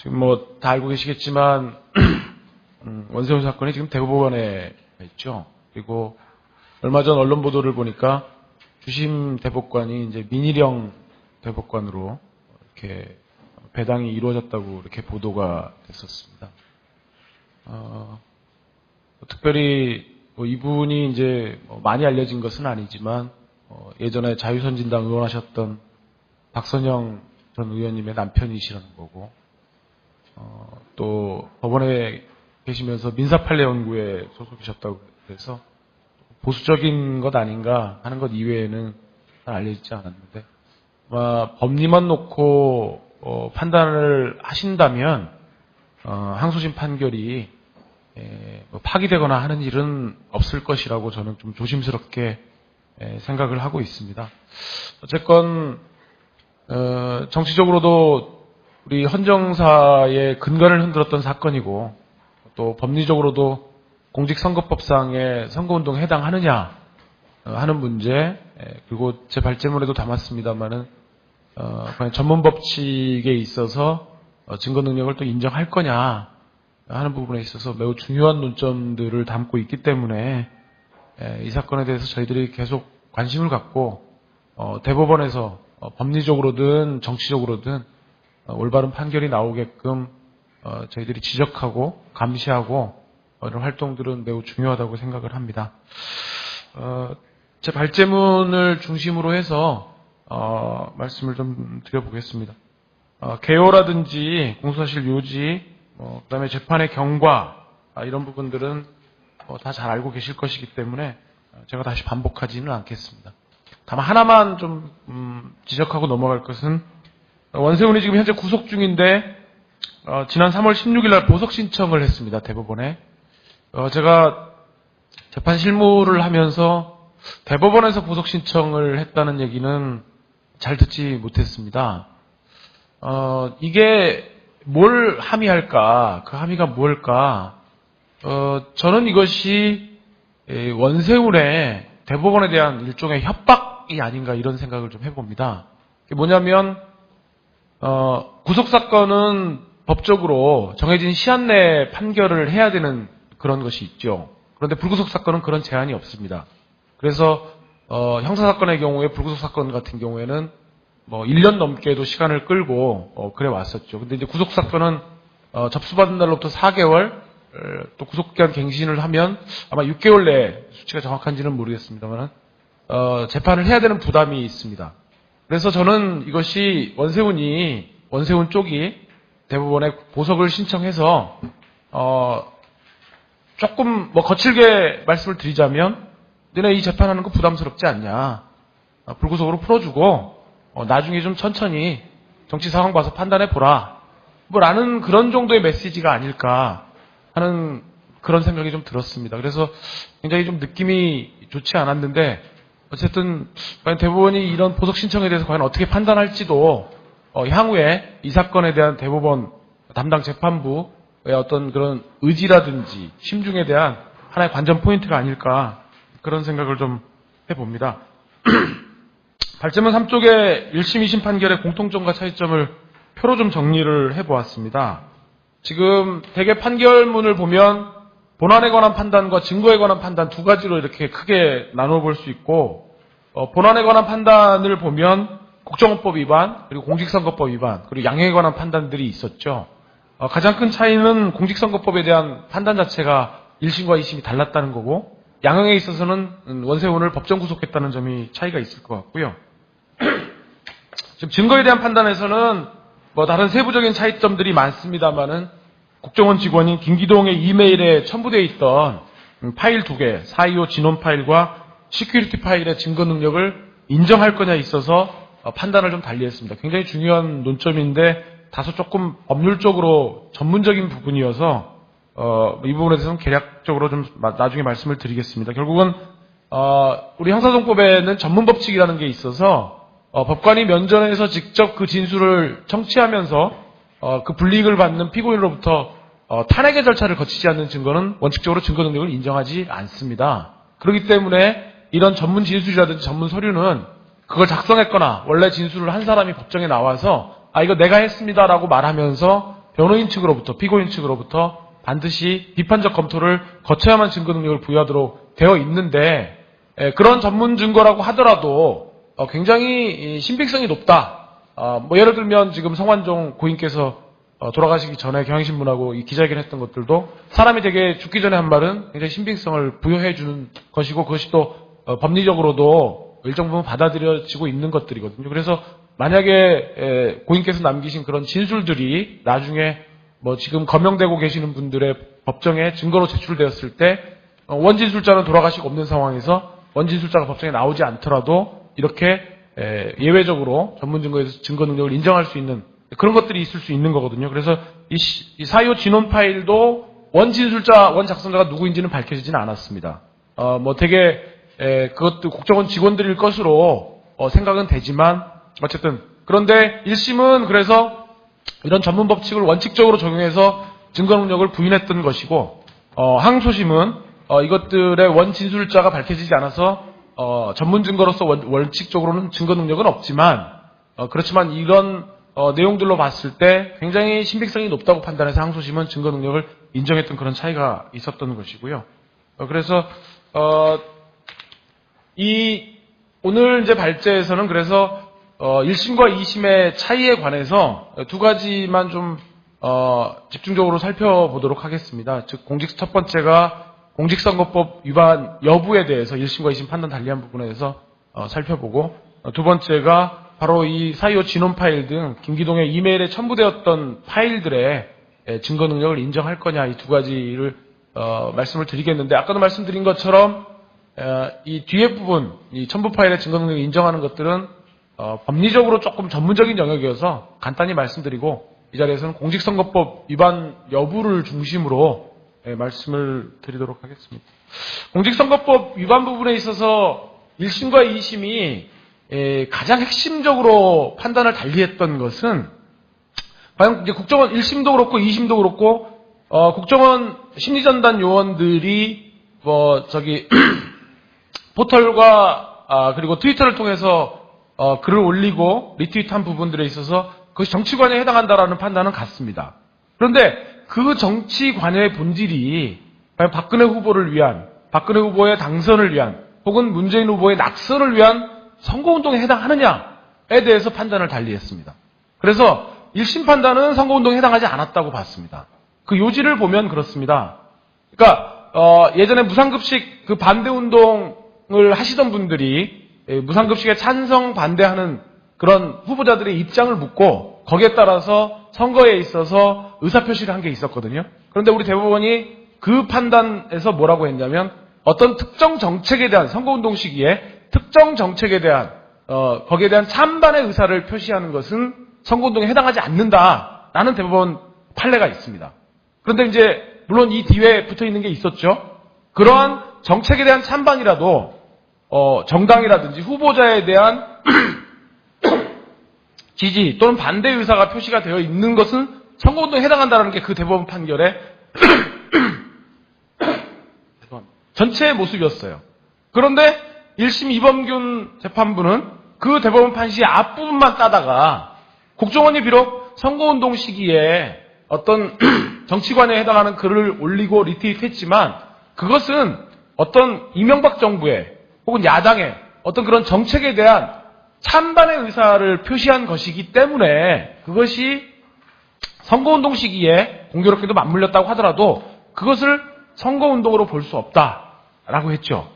지금 뭐 다 알고 계시겠지만 원세훈 사건이 지금 대법원에 있죠. 그리고 얼마 전 언론 보도를 보니까 주심 대법관이 이제 민희령 대법관으로 이렇게 배당이 이루어졌다고 이렇게 보도가 됐었습니다. 특별히 뭐 이분이 이제 많이 알려진 것은 아니지만 예전에 자유선진당 의원하셨던 박선영 전 의원님의 남편이시라는 거고, 또 법원에 계시면서 민사판례연구에 소속이셨다고 해서 보수적인 것 아닌가 하는 것 이외에는 잘 알려지지 않았는데, 아마 법리만 놓고 판단을 하신다면 항소심 판결이 파기되거나 하는 일은 없을 것이라고 저는 좀 조심스럽게 생각을 하고 있습니다. 어쨌건 정치적으로도 우리 헌정사의 근간을 흔들었던 사건이고, 또 법리적으로도 공직선거법상의 선거운동에 해당하느냐 하는 문제, 그리고 제 발제문에도 담았습니다만은 과연 전문법칙에 있어서 증거 능력을 또 인정할 거냐 하는 부분에 있어서 매우 중요한 논점들을 담고 있기 때문에 이 사건에 대해서 저희들이 계속 관심을 갖고 대법원에서 법리적으로든 정치적으로든 올바른 판결이 나오게끔 저희들이 지적하고 감시하고 이런 활동들은 매우 중요하다고 생각을 합니다. 제 발제문을 중심으로 해서 말씀을 좀 드려보겠습니다. 개요라든지 공소사실 요지, 그다음에 재판의 경과 이런 부분들은 다 잘 알고 계실 것이기 때문에 제가 다시 반복하지는 않겠습니다. 다만 하나만 좀 지적하고 넘어갈 것은, 원세훈이 지금 현재 구속 중인데 지난 3월 16일 날 보석 신청을 했습니다. 대법원에. 제가 재판 실무를 하면서 대법원에서 보석 신청을 했다는 얘기는 잘 듣지 못했습니다. 이게 뭘 함의할까? 그 함의가 뭘까? 저는 이것이 원세훈의 대법원에 대한 일종의 협박이 아닌가 이런 생각을 좀 해봅니다. 이게 뭐냐면 구속사건은 법적으로 정해진 시한 내에 판결을 해야 되는 그런 것이 있죠. 그런데 불구속사건은 그런 제한이 없습니다. 그래서 형사사건의 경우에 불구속사건 같은 경우에는 뭐 1년 넘게도 시간을 끌고 그래 왔었죠. 근데 이제 구속사건은 접수받은 날로부터 4개월, 또 구속기간 갱신을 하면 아마 6개월 내에, 수치가 정확한지는 모르겠습니다만 재판을 해야 되는 부담이 있습니다. 그래서 저는 이것이 원세훈 쪽이 대법원에 보석을 신청해서 조금 뭐 거칠게 말씀을 드리자면, 너네 이 재판하는 거 부담스럽지 않냐, 불구속으로 풀어주고 나중에 좀 천천히 정치 상황 봐서 판단해 보라, 라는 그런 정도의 메시지가 아닐까 하는 그런 생각이 좀 들었습니다. 그래서 굉장히 좀 느낌이 좋지 않았는데, 어쨌든 과연 대법원이 이런 보석 신청에 대해서 과연 어떻게 판단할지도 향후에 이 사건에 대한 대법원 담당 재판부의 어떤 그런 의지라든지 심중에 대한 하나의 관전 포인트가 아닐까, 그런 생각을 좀 해봅니다. 발제문 3쪽의 1심, 2심 판결의 공통점과 차이점을 표로 좀 정리를 해보았습니다. 지금 대개 판결문을 보면 본안에 관한 판단과 증거에 관한 판단 두 가지로 이렇게 크게 나눠볼 수 있고, 본안에 관한 판단을 보면 국정원법 위반, 그리고 공직선거법 위반, 그리고 양형에 관한 판단들이 있었죠. 가장 큰 차이는 공직선거법에 대한 판단 자체가 1심과 2심이 달랐다는 거고, 양형에 있어서는 원세훈을 법정 구속했다는 점이 차이가 있을 것 같고요. 지금 증거에 대한 판단에서는 뭐 다른 세부적인 차이점들이 많습니다만은, 국정원 직원인 김기동의 이메일에 첨부되어 있던 파일 2개, 425 진원 파일과 시큐리티 파일의 증거 능력을 인정할 거냐에 있어서 판단을 좀 달리했습니다. 굉장히 중요한 논점인데 다소 조금 법률적으로 전문적인 부분이어서 이 부분에 대해서는 개략적으로 좀 나중에 말씀을 드리겠습니다. 결국은 우리 형사소송법에는 전문법칙이라는 게 있어서 법관이 면전에서 직접 그 진술을 청취하면서 그 불이익을 받는 피고인으로부터 탄핵의 절차를 거치지 않는 증거는 원칙적으로 증거 능력을 인정하지 않습니다. 그렇기 때문에 이런 전문 진술이라든지 전문 서류는 그걸 작성했거나 원래 진술을 한 사람이 법정에 나와서 이거 내가 했습니다라고 말하면서 변호인 측으로부터, 피고인 측으로부터 반드시 비판적 검토를 거쳐야만 증거 능력을 부여하도록 되어 있는데, 그런 전문 증거라고 하더라도 굉장히 신빙성이 높다. 예를 들면 지금 성완종 고인께서 돌아가시기 전에 경향신문하고 이 기자회견 했던 것들도 사람이 되게 죽기 전에 한 말은 굉장히 신빙성을 부여해 주는 것이고, 그것이 또 법리적으로도 일정 부분 받아들여지고 있는 것들이거든요. 그래서 만약에 고인께서 남기신 그런 진술들이 나중에 지금 거명되고 계시는 분들의 법정에 증거로 제출되었을 때 원진술자는 돌아가시고 없는 상황에서 원진술자가 법정에 나오지 않더라도 이렇게 예외적으로 전문 증거에서 증거 능력을 인정할 수 있는 그런 것들이 있을 수 있는 거거든요. 그래서 이 4.25 진원 파일도 원진술자, 원작성자가 누구인지는 밝혀지지는 않았습니다. 되게 그것도 국정원 직원들일 것으로 생각은 되지만 어쨌든 그런데 1심은 그래서 이런 전문 법칙을 원칙적으로 적용해서 증거 능력을 부인했던 것이고 항소심은 이것들의 원진술자가 밝혀지지 않아서 전문 증거로서 원칙적으로는 증거 능력은 없지만 그렇지만 이런 내용들로 봤을 때 굉장히 신빙성이 높다고 판단해서 항소심은 증거 능력을 인정했던 그런 차이가 있었던 것이고요. 그래서 오늘 이제 발제에서는 그래서 1심과 2심의 차이에 관해서 두 가지만 좀 집중적으로 살펴보도록 하겠습니다. 즉 첫 번째가 공직선거법 위반 여부에 대해서 1심과 2심 판단 달리한 부분에 대해서 살펴보고, 두 번째가 바로 이 4.25 진원 파일 등 김기동의 이메일에 첨부되었던 파일들의 증거 능력을 인정할 거냐, 이 두 가지를 말씀을 드리겠는데, 아까도 말씀드린 것처럼 이 뒤에 부분, 이 첨부 파일의 증거 능력을 인정하는 것들은 법리적으로 조금 전문적인 영역이어서 간단히 말씀드리고, 이 자리에서는 공직선거법 위반 여부를 중심으로 말씀을 드리도록 하겠습니다. 공직선거법 위반 부분에 있어서 1심과 2심이 가장 핵심적으로 판단을 달리했던 것은 과연 이제 국정원 1심도 그렇고 2심도 그렇고 국정원 심리전단 요원들이 포털과 그리고 트위터를 통해서 글을 올리고 리트윗한 부분들에 있어서 그것이 정치 관여에 해당한다라는 판단은 같습니다. 그런데 그 정치 관여의 본질이 과연 박근혜 후보를 위한, 박근혜 후보의 당선을 위한, 혹은 문재인 후보의 낙선을 위한 선거운동에 해당하느냐에 대해서 판단을 달리했습니다. 그래서 1심 판단은 선거운동에 해당하지 않았다고 봤습니다. 그 요지를 보면 그렇습니다. 그러니까 예전에 무상급식 그 반대운동을 하시던 분들이 무상급식에 찬성 반대하는 그런 후보자들의 입장을 묻고 거기에 따라서 선거에 있어서 의사표시를 한 게 있었거든요. 그런데 우리 대법원이 그 판단에서 뭐라고 했냐면 어떤 특정 정책에 대한 선거운동 시기에 특정 정책에 대한 거기에 대한 찬반의 의사를 표시하는 것은 선거운동에 해당하지 않는다라는 대법원 판례가 있습니다. 그런데 이제 물론 이 뒤에 붙어 있는 게 있었죠. 그러한 정책에 대한 찬반이라도 정당이라든지 후보자에 대한 지지 또는 반대 의사가 표시가 되어 있는 것은 선거운동에 해당한다는 게 그 대법원 판결의 전체의 모습이었어요. 그런데 1심 이범균 재판부는 그 대법원 판시의 앞부분만 따다가 국정원이 비록 선거운동 시기에 어떤 정치관에 해당하는 글을 올리고 리트윗했지만 그것은 어떤 이명박 정부의 혹은 야당의 어떤 그런 정책에 대한 찬반의 의사를 표시한 것이기 때문에 그것이 선거운동 시기에 공교롭게도 맞물렸다고 하더라도 그것을 선거운동으로 볼 수 없다라고 했죠.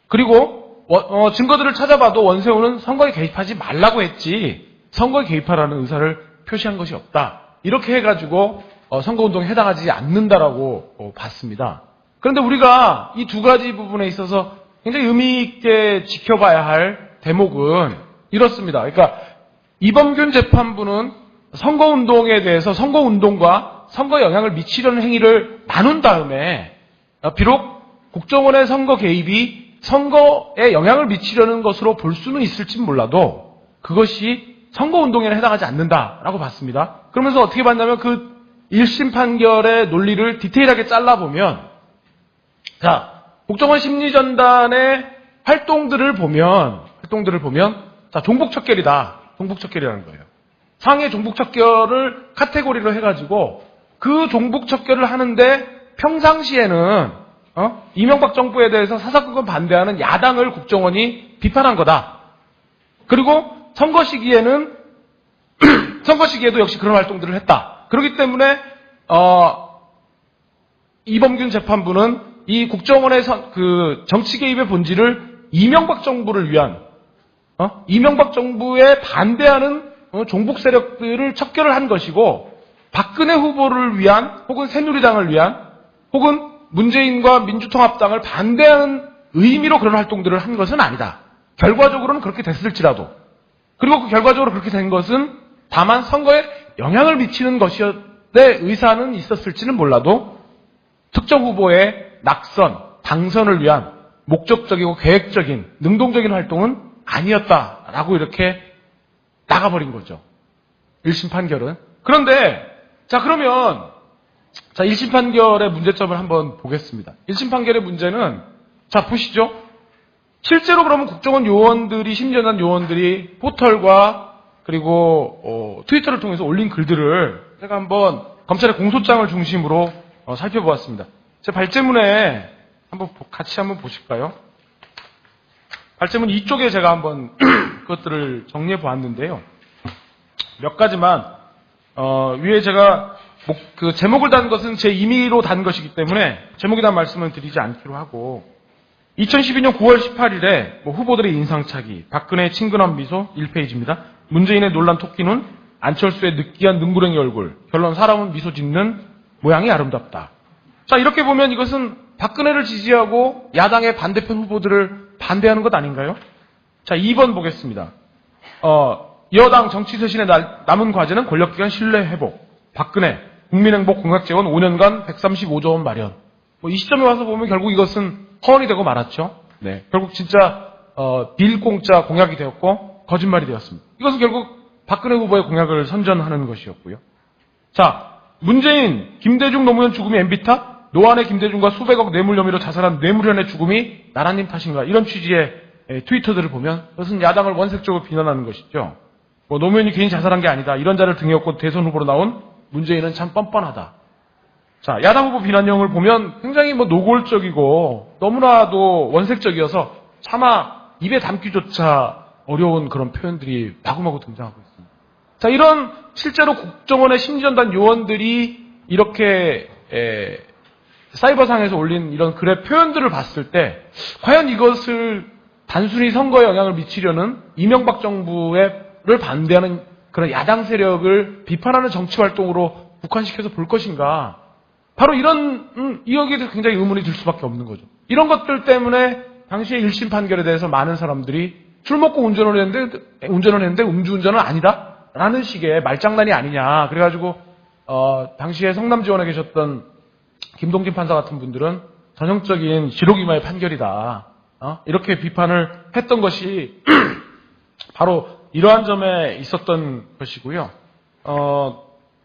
그리고 증거들을 찾아봐도 원세훈은 선거에 개입하지 말라고 했지 선거에 개입하라는 의사를 표시한 것이 없다. 이렇게 해가지고 선거운동에 해당하지 않는다라고 봤습니다. 그런데 우리가 이 두 가지 부분에 있어서 굉장히 의미 있게 지켜봐야 할 대목은 이렇습니다. 그러니까 이범균 재판부는 선거운동에 대해서 선거운동과 선거에 영향을 미치려는 행위를 나눈 다음에 비록 국정원의 선거 개입이 선거에 영향을 미치려는 것으로 볼 수는 있을지 몰라도 그것이 선거운동에는 해당하지 않는다라고 봤습니다. 그러면서 어떻게 봤냐면 그 1심 판결의 논리를 디테일하게 잘라보면 자, 국정원 심리전단의 활동들을 보면 자, 종북척결이다. 종북척결이라는 거예요. 상해 종북척결을 카테고리로 해가지고 그 종북 척결을 하는데 평상시에는 이명박 정부에 대해서 사사건건 반대하는 야당을 국정원이 비판한 거다. 그리고 선거 시기에는 선거 시기에도 역시 그런 활동들을 했다. 그렇기 때문에 이범균 재판부는 이 국정원의 그 정치 개입의 본질을 이명박 정부를 위한 이명박 정부에 반대하는 종북 세력들을 척결을 한 것이고 박근혜 후보를 위한 혹은 새누리당을 위한 혹은 문재인과 민주통합당을 반대하는 의미로 그런 활동들을 한 것은 아니다. 결과적으로는 그렇게 됐을지라도 그리고 그 결과적으로 그렇게 된 것은 다만 선거에 영향을 미치는 것이었대 의사는 있었을지는 몰라도 특정 후보의 낙선, 당선을 위한 목적적이고 계획적인 능동적인 활동은 아니었다라고 이렇게 나가버린 거죠. 1심 판결은. 그런데 그러면 1심 판결의 문제점을 한번 보겠습니다. 1심 판결의 문제는 보시죠. 실제로 그러면 국정원 요원들이 심지어난 요원들이 포털과 그리고 트위터를 통해서 올린 글들을 제가 한번 검찰의 공소장을 중심으로 살펴보았습니다. 제 발제문에 같이 한번 보실까요? 발제문 이쪽에 제가 한번 그것들을 정리해 보았는데요. 몇 가지만 위에 제가 그 제목을 단 것은 제 임의로 단 것이기 때문에 제목에 대한 말씀은 드리지 않기로 하고 2012년 9월 18일에 후보들의 인상차기, 박근혜의 친근한 미소 1페이지입니다. 문재인의 논란 토끼눈, 안철수의 느끼한 능구렁이 얼굴, 결론 사람은 미소 짓는 모양이 아름답다. 이렇게 보면 이것은 박근혜를 지지하고 야당의 반대편 후보들을 반대하는 것 아닌가요? 2번 보겠습니다. 여당 정치 쇄신에 남은 과제는 권력기관 신뢰 회복, 박근혜, 국민행복 공약재원 5년간 135조 원 마련. 이 시점에 와서 보면 결국 이것은 허언이 되고 말았죠. 네, 결국 진짜 빌공짜 공약이 되었고 거짓말이 되었습니다. 이것은 결국 박근혜 후보의 공약을 선전하는 것이었고요. 문재인, 김대중 노무현 죽음이 MB 탓? 노안의 김대중과 수백억 뇌물 혐의로 자살한 뇌물현의 죽음이 나라님 탓인가? 이런 취지의 트위터들을 보면 그것은 야당을 원색적으로 비난하는 것이죠. 노무현이 괜히 자살한 게 아니다. 이런 자를 등에 업고 대선 후보로 나온 문재인은 참 뻔뻔하다. 야당 후보 비난형을 보면 굉장히 노골적이고 너무나도 원색적이어서 차마 입에 담기조차 어려운 그런 표현들이 마구마구 등장하고 있습니다. 이런 실제로 국정원의 심지전단 요원들이 이렇게 사이버상에서 올린 이런 글의 표현들을 봤을 때 과연 이것을 단순히 선거에 영향을 미치려는 이명박 정부를 반대하는 그런 야당 세력을 비판하는 정치활동으로 국한시켜서 볼 것인가? 바로 여기에도 굉장히 의문이 들 수밖에 없는 거죠. 이런 것들 때문에 당시에 1심 판결에 대해서 많은 사람들이 술 먹고 운전을 했는데 음주운전은 아니다? 라는 식의 말장난이 아니냐. 그래가지고 당시에 성남지원에 계셨던 김동진 판사 같은 분들은 전형적인 지록이마의 판결이다. 이렇게 비판을 했던 것이 바로 이러한 점에 있었던 것이고요.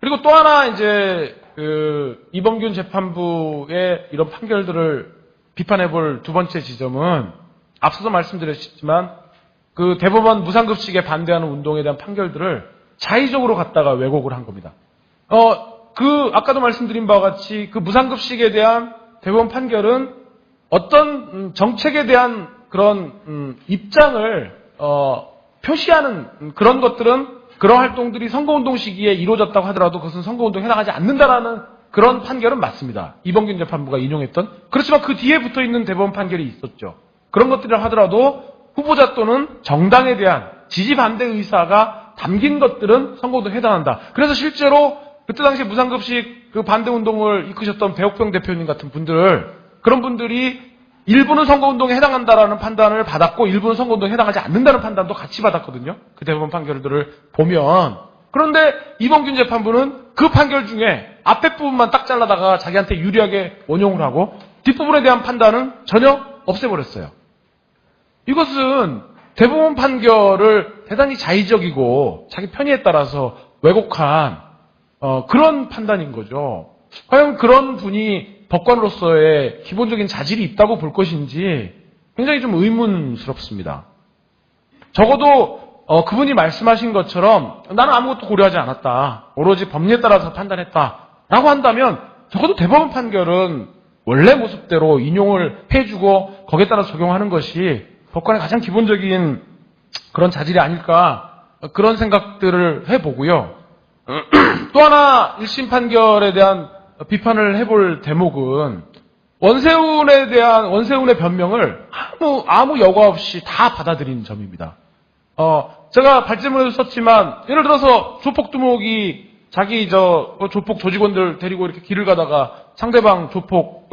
그리고 또 하나 이범균 재판부의 이런 판결들을 비판해 볼 두 번째 지점은 앞서서 말씀드렸지만 그 대법원 무상급식에 반대하는 운동에 대한 판결들을 자의적으로 갖다가 왜곡을 한 겁니다. 아까도 말씀드린 바와 같이 그 무상급식에 대한 대법원 판결은 어떤 정책에 대한 그런 입장을 표시하는 그런 것들은 그런 활동들이 선거운동 시기에 이루어졌다고 하더라도 그것은 선거운동에 해당하지 않는다라는 그런 판결은 맞습니다. 이범균 재판부가 인용했던. 그렇지만 그 뒤에 붙어있는 대법원 판결이 있었죠. 그런 것들을 하더라도 후보자 또는 정당에 대한 지지 반대 의사가 담긴 것들은 선거운동에 해당한다. 그래서 실제로 그때 당시 무상급식 그 반대운동을 이끄셨던 배옥병 대표님 같은 그런 분들이 일부는 선거운동에 해당한다라는 판단을 받았고 일부는 선거운동에 해당하지 않는다는 판단도 같이 받았거든요. 그 대법원 판결들을 보면. 그런데 이범균 재판부는 그 판결 중에 앞에 부분만 딱 잘라다가 자기한테 유리하게 원용을 하고 뒷부분에 대한 판단은 전혀 없애버렸어요. 이것은 대법원 판결을 대단히 자의적이고 자기 편의에 따라서 왜곡한 그런 판단인 거죠. 과연 그런 분이 법관으로서의 기본적인 자질이 있다고 볼 것인지 굉장히 좀 의문스럽습니다. 적어도 그분이 말씀하신 것처럼 나는 아무것도 고려하지 않았다. 오로지 법리에 따라서 판단했다. 라고 한다면 적어도 대법원 판결은 원래 모습대로 인용을 해주고 거기에 따라 적용하는 것이 법관의 가장 기본적인 그런 자질이 아닐까 그런 생각들을 해보고요. 또 하나 1심 판결에 대한 비판을 해볼 대목은 원세훈의 변명을 아무 여과 없이 다 받아들인 점입니다. 제가 발제문에도 썼지만 예를 들어서 조폭두목이 자기 조폭 조직원들 데리고 이렇게 길을 가다가 상대방 조폭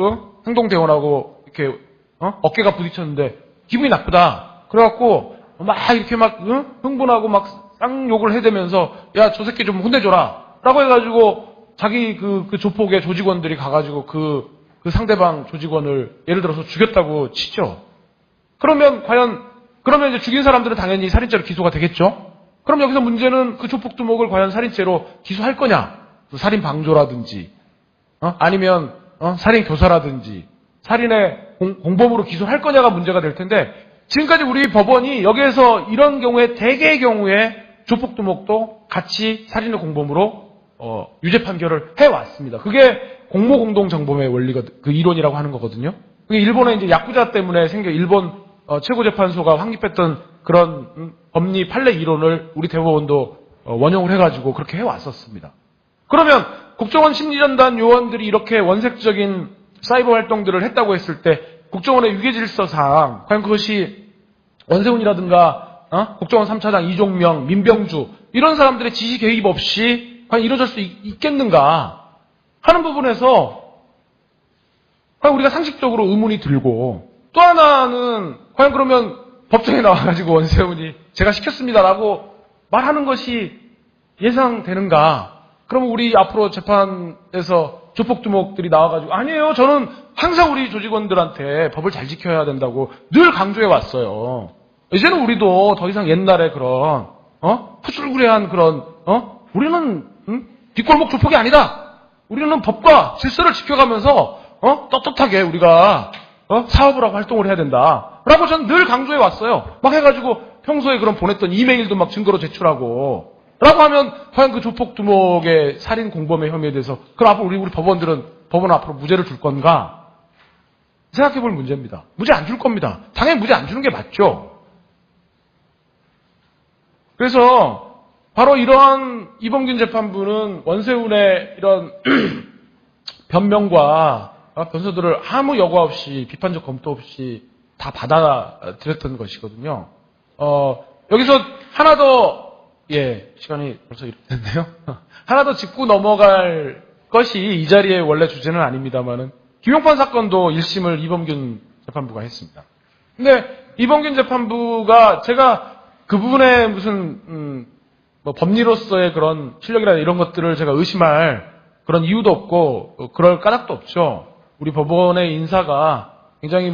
행동대원하고 이렇게 어깨가 부딪혔는데 기분이 나쁘다. 그래갖고 막 이렇게 막 흥분하고 막 쌍욕을 해대면서 야, 저 새끼 좀 혼내줘라 라고 해가지고 자기 그 조폭의 조직원들이 가가지고 그 상대방 조직원을 예를 들어서 죽였다고 치죠. 그러면 이제 죽인 사람들은 당연히 살인죄로 기소가 되겠죠. 그럼 여기서 문제는 그 조폭두목을 과연 살인죄로 기소할 거냐? 살인 방조라든지 아니면 살인 교사라든지 살인의 공범으로 기소할 거냐가 문제가 될 텐데 지금까지 우리 법원이 여기에서 이런 경우에 대개의 경우에 조폭두목도 같이 살인의 공범으로 유죄 판결을 해왔습니다. 그게 공모공동정범의 원리가 그 이론이라고 하는 거거든요. 그게 일본의 이제 야쿠자 때문에 일본 최고재판소가 확립했던 그런 법리 판례 이론을 우리 대법원도 원용을 해가지고 그렇게 해왔었습니다. 그러면 국정원 심리전단 요원들이 이렇게 원색적인 사이버 활동들을 했다고 했을 때 국정원의 유계질서상 과연 그것이 원세훈이라든가 국정원 3차장 이종명, 민병주 이런 사람들의 지시 개입 없이 과연 이루어질 수 있겠는가 하는 부분에서 과연 우리가 상식적으로 의문이 들고 또 하나는 과연 그러면 법정에 나와가지고 원세훈이 제가 시켰습니다라고 말하는 것이 예상되는가? 그러면 우리 앞으로 재판에서 조폭두목들이 나와가지고 아니에요. 저는 항상 우리 조직원들한테 법을 잘 지켜야 된다고 늘 강조해 왔어요. 이제는 우리도 더 이상 옛날에 그런 푸슬구레한 그런 우리는 뒷골목 조폭이 아니다. 우리는 법과 질서를 지켜가면서 떳떳하게 우리가 사업을 하고 활동을 해야 된다. 라고 저는 늘 강조해 왔어요. 막 해가지고 평소에 그런 보냈던 이메일도 막 증거로 제출하고 라고 하면 과연 그 조폭두목의 살인 공범의 혐의에 대해서 그럼 앞으로 우리 법원 앞으로 무죄를 줄 건가? 생각해 볼 문제입니다. 무죄 안 줄 겁니다. 당연히 무죄 안 주는 게 맞죠. 그래서 바로 이러한 이범균 재판부는 원세훈의 이런 변명과 변소들을 아무 여과 없이 비판적 검토 없이 다 받아들였던 것이거든요. 여기서 하나 더 시간이 벌써 이렇게 됐네요. 하나 더 짚고 넘어갈 것이 이 자리의 원래 주제는 아닙니다만은 김용판 사건도 1심을 이범균 재판부가 했습니다. 근데 이범균 재판부가 제가 그 부분에 무슨 법리로서의 그런 실력이나 이런 것들을 제가 의심할 그런 이유도 없고 그럴 까닭도 없죠. 우리 법원의 인사가 굉장히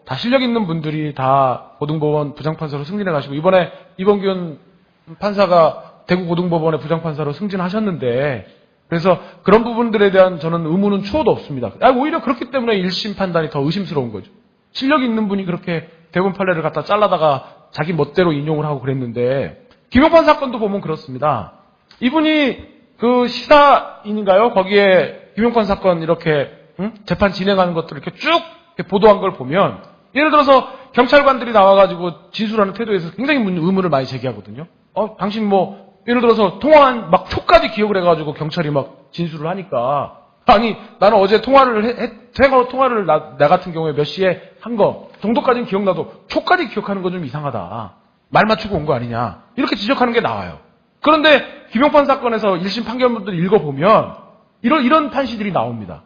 다 실력 있는 분들이 다 고등법원 부장판사로 승진해 가시고 이번에 이범균 판사가 대구 고등법원의 부장판사로 승진하셨는데 그래서 그런 부분들에 대한 저는 의문은 추호도 없습니다. 오히려 그렇기 때문에 1심 판단이 더 의심스러운 거죠. 실력 있는 분이 그렇게 대부분 판례를 갖다 잘라다가 자기 멋대로 인용을 하고 그랬는데 김용판 사건도 보면 그렇습니다. 이분이 그 시사인인가요? 거기에 김용판 사건 이렇게 재판 진행하는 것들을 이렇게 쭉 보도한 걸 보면 예를 들어서 경찰관들이 나와가지고 진술하는 태도에서 굉장히 의문을 많이 제기하거든요. 당신 예를 들어서 통화한 막 초까지 기억을 해가지고 경찰이 막 진술을 하니까 아니 나는 어제 통화를 나 같은 경우에 몇 시에 한 거 정도까지는 기억나도 초까지 기억하는 건 좀 이상하다. 말 맞추고 온 거 아니냐. 이렇게 지적하는 게 나와요. 그런데 김용판 사건에서 1심 판결문들을 읽어보면 이런 판시들이 나옵니다.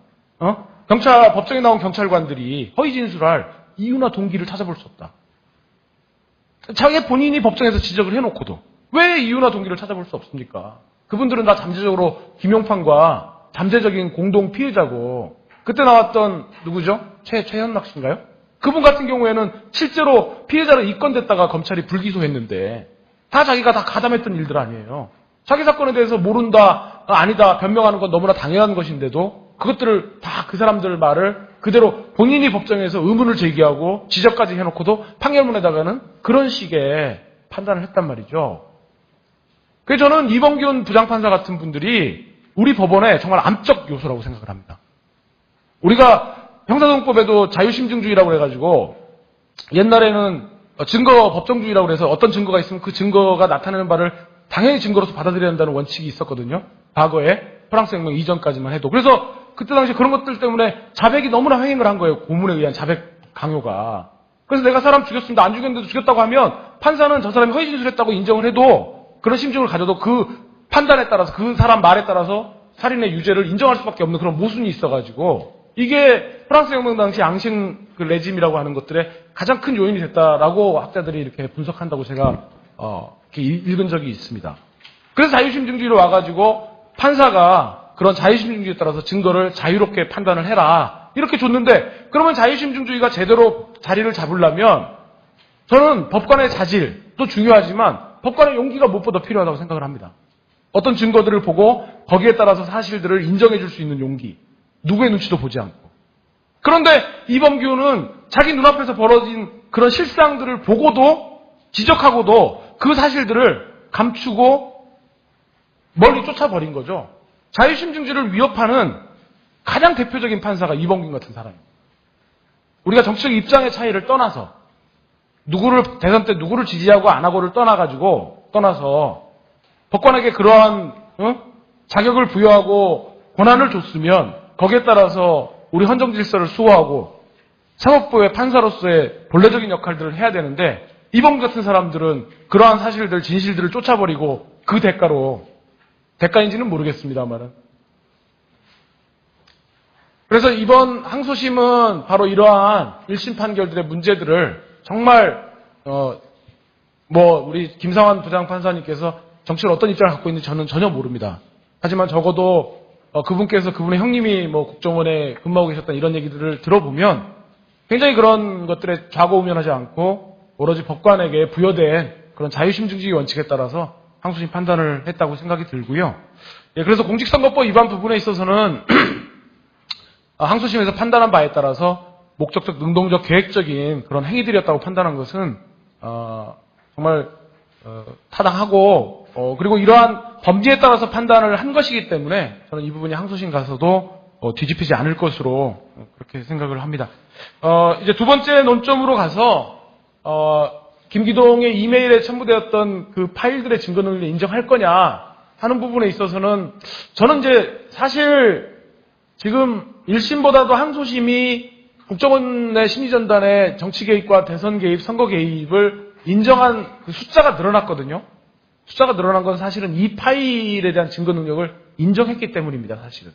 법정에 나온 경찰관들이 허위 진술할 이유나 동기를 찾아볼 수 없다. 자기 본인이 법정에서 지적을 해놓고도 왜 이유나 동기를 찾아볼 수 없습니까? 그분들은 다 잠재적으로 김용판과 잠재적인 공동 피해자고 그때 나왔던 누구죠? 최현락 씨인가요? 그분 같은 경우에는 실제로 피해자로 입건됐다가 검찰이 불기소했는데 다 자기가 다 가담했던 일들 아니에요. 자기 사건에 대해서 모른다, 아니다 변명하는 건 너무나 당연한 것인데도 그것들을 다 그 사람들 말을 그대로 본인이 법정에서 의문을 제기하고 지적까지 해놓고도 판결문에다가는 그런 식의 판단을 했단 말이죠. 그래서 저는 이범균 부장판사 같은 분들이 우리 법원의 정말 암적 요소라고 생각을 합니다. 우리가 형사소송법에도 자유심증주의라고 해가지고 옛날에는 증거 법정주의라고 해서 어떤 증거가 있으면 그 증거가 나타내는 바를 당연히 증거로서 받아들여야 한다는 원칙이 있었거든요. 과거에 프랑스 혁명 이전까지만 해도. 그래서 그때 당시 그런 것들 때문에 자백이 너무나 횡행을 한 거예요. 고문에 의한 자백 강요가. 그래서 내가 사람 죽였습니다. 안 죽였는데도 죽였다고 하면 판사는 저 사람이 허위진술했다고 인정을 해도 그런 심증을 가져도 그 판단에 따라서 그 사람 말에 따라서 살인의 유죄를 인정할 수밖에 없는 그런 모순이 있어가지고 이게 프랑스 혁명 당시 앙신 그 레짐이라고 하는 것들의 가장 큰 요인이 됐다라고 학자들이 이렇게 분석한다고 제가 이렇게 읽은 적이 있습니다. 그래서 자유심증주의로 와가지고 판사가 그런 자유심증주의에 따라서 증거를 자유롭게 판단을 해라 이렇게 줬는데 그러면 자유심증주의가 제대로 자리를 잡으려면 저는 법관의 자질도 중요하지만 법관의 용기가 무엇보다 필요하다고 생각을 합니다. 어떤 증거들을 보고 거기에 따라서 사실들을 인정해 줄 수 있는 용기. 누구의 눈치도 보지 않고. 그런데 이범규는 자기 눈앞에서 벌어진 그런 실상들을 보고도 지적하고도 그 사실들을 감추고 멀리 쫓아버린 거죠. 자유심증주의를 위협하는 가장 대표적인 판사가 이범규 같은 사람입니다. 우리가 정치적 입장의 차이를 떠나서 대선 때 누구를 지지하고 안 하고를 떠나서 법관에게 그러한 자격을 부여하고 권한을 줬으면 거기에 따라서 우리 헌정질서를 수호하고 사법부의 판사로서의 본래적인 역할들을 해야 되는데 이범규 같은 사람들은 그러한 사실들, 진실들을 쫓아버리고 그 대가인지는 모르겠습니다만은. 그래서 이번 항소심은 바로 이러한 1심 판결들의 문제들을 정말 우리 김상환 부장판사님께서 정치를 어떤 입장을 갖고 있는지 저는 전혀 모릅니다. 하지만 적어도 그분께서 그분의 형님이 국정원에 근무하고 계셨던 이런 얘기들을 들어보면 굉장히 그런 것들에 좌고우면하지 않고 오로지 법관에게 부여된 그런 자유심증주의 원칙에 따라서 항소심 판단을 했다고 생각이 들고요. 예, 그래서 공직선거법 위반 부분에 있어서는 항소심에서 판단한 바에 따라서 목적적, 능동적, 계획적인 그런 행위들이었다고 판단한 것은 정말 타당하고 그리고 이러한 범죄에 따라서 판단을 한 것이기 때문에 저는 이 부분이 항소심 가서도 뒤집히지 않을 것으로 그렇게 생각을 합니다. 이제 두 번째 논점으로 가서 김기동의 이메일에 첨부되었던 그 파일들의 증거 능력을 인정할 거냐 하는 부분에 있어서는 저는 이제 사실 지금 1심보다도 항소심이 국정원의 심리전단의 정치 개입과 대선 개입, 선거 개입을 인정한 그 숫자가 늘어났거든요. 숫자가 늘어난 건 사실은 이 파일에 대한 증거 능력을 인정했기 때문입니다. 사실은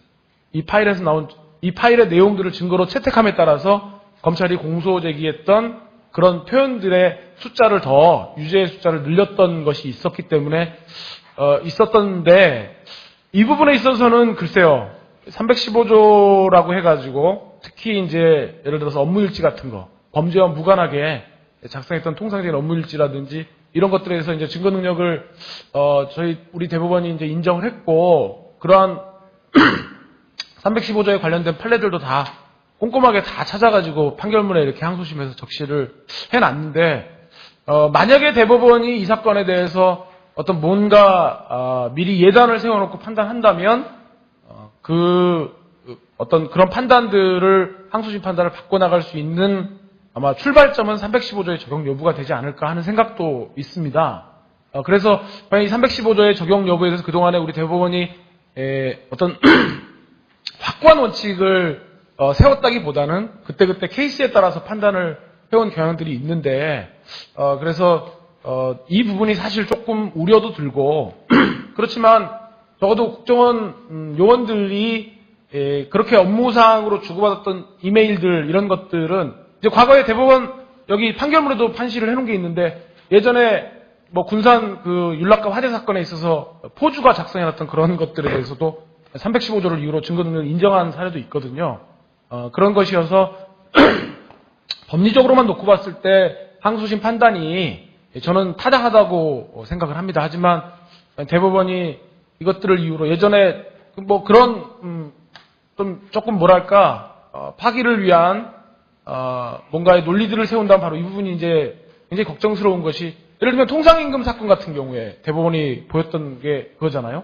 이 파일에서 나온 이 파일의 내용들을 증거로 채택함에 따라서 검찰이 공소 제기했던 그런 표현들의 숫자를 더 유죄의 숫자를 늘렸던 것이 있었기 때문에 있었던데 이 부분에 있어서는 글쎄요 315조라고 해가지고 특히 이제 예를 들어서 업무일지 같은 거 범죄와 무관하게 작성했던 통상적인 업무일지라든지 이런 것들에 대해서 이제 증거 능력을 우리 대법원이 이제 인정을 했고 그러한 315조에 관련된 판례들도 다 꼼꼼하게 다 찾아가지고 판결문에 이렇게 항소심에서 적시를 해놨는데 만약에 대법원이 이 사건에 대해서 어떤 뭔가 미리 예단을 세워놓고 판단한다면 어떤 그런 판단들을 항소심 판단을 바꿔나갈 수 있는 아마 출발점은 315조의 적용 여부가 되지 않을까 하는 생각도 있습니다. 그래서 과연 이 315조의 적용 여부에 대해서 그동안에 우리 대법원이 어떤 확고한 원칙을 세웠다기보다는 그때그때 케이스에 따라서 판단을 해온 경향들이 있는데 그래서 이 부분이 사실 조금 우려도 들고 그렇지만 적어도 국정원 요원들이 그렇게 업무상으로 주고받았던 이메일들 이런 것들은 이제 과거에 대법원 여기 판결문에도 판시를 해놓은 게 있는데 예전에 군산 그 윤락과 화재 사건에 있어서 포주가 작성해놨던 그런 것들에 대해서도 315조를 이유로 증거 능력을 인정한 사례도 있거든요. 그런 것이어서 법리적으로만 놓고 봤을 때 항소심 판단이 저는 타당하다고 생각을 합니다. 하지만 대법원이 이것들을 이유로 예전에 그런 조금 뭐랄까 파기를 위한 뭔가의 논리들을 세운다면 바로 이 부분이 이제 굉장히 걱정스러운 것이 예를 들면 통상임금 사건 같은 경우에 대법원이 보였던 게 그거잖아요.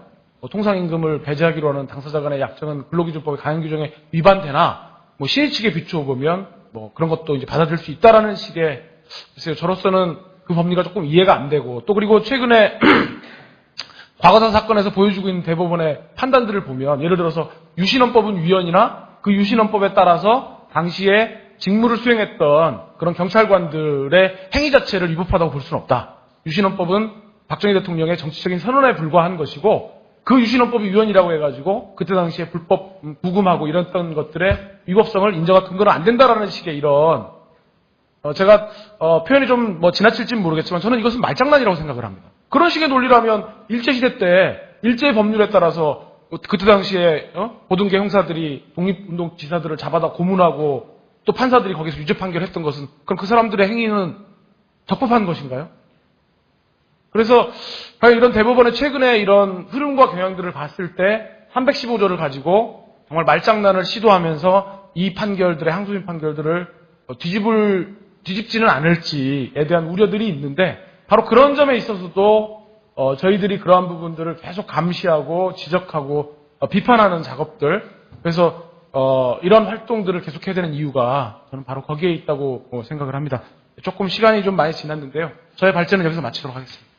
통상임금을 배제하기로 하는 당사자 간의 약정은 근로기준법의 강행규정에 위반되나 시인 측에 비추어 보면 그런 것도 이제 받아들일 수 있다라는 식의 글쎄요 저로서는 그 법리가 조금 이해가 안 되고 또 그리고 최근에 과거사 사건에서 보여주고 있는 대법원의 판단들을 보면 예를 들어서 유신헌법은 위헌이나 그 유신헌법에 따라서 당시에 직무를 수행했던 그런 경찰관들의 행위 자체를 위법하다고 볼 수는 없다. 유신헌법은 박정희 대통령의 정치적인 선언에 불과한 것이고 그 유신헌법이 위헌이라고 해가지고 그때 당시에 불법 구금하고 이랬던 것들의 위법성을 인정할 근거는 안 된다라는 식의 이런 제가 표현이 좀 지나칠지는 모르겠지만 저는 이것은 말장난이라고 생각을 합니다. 그런 식의 논리라면 일제시대 때 일제 법률에 따라서 그때 당시에 고등계 형사들이 독립운동 지사들을 잡아다 고문하고 또 판사들이 거기서 유죄 판결했던 것은 그럼 그 사람들의 행위는 적법한 것인가요? 그래서 이런 대법원의 최근에 이런 흐름과 경향들을 봤을 때 315조를 가지고 정말 말장난을 시도하면서 이 판결들의 항소심 판결들을 뒤집지는 않을지에 대한 우려들이 있는데 바로 그런 점에 있어서도 저희들이 그러한 부분들을 계속 감시하고 지적하고 비판하는 작업들 그래서 이런 활동들을 계속해야 되는 이유가 저는 바로 거기에 있다고 생각을 합니다. 조금 시간이 좀 많이 지났는데요. 저의 발제는 여기서 마치도록 하겠습니다.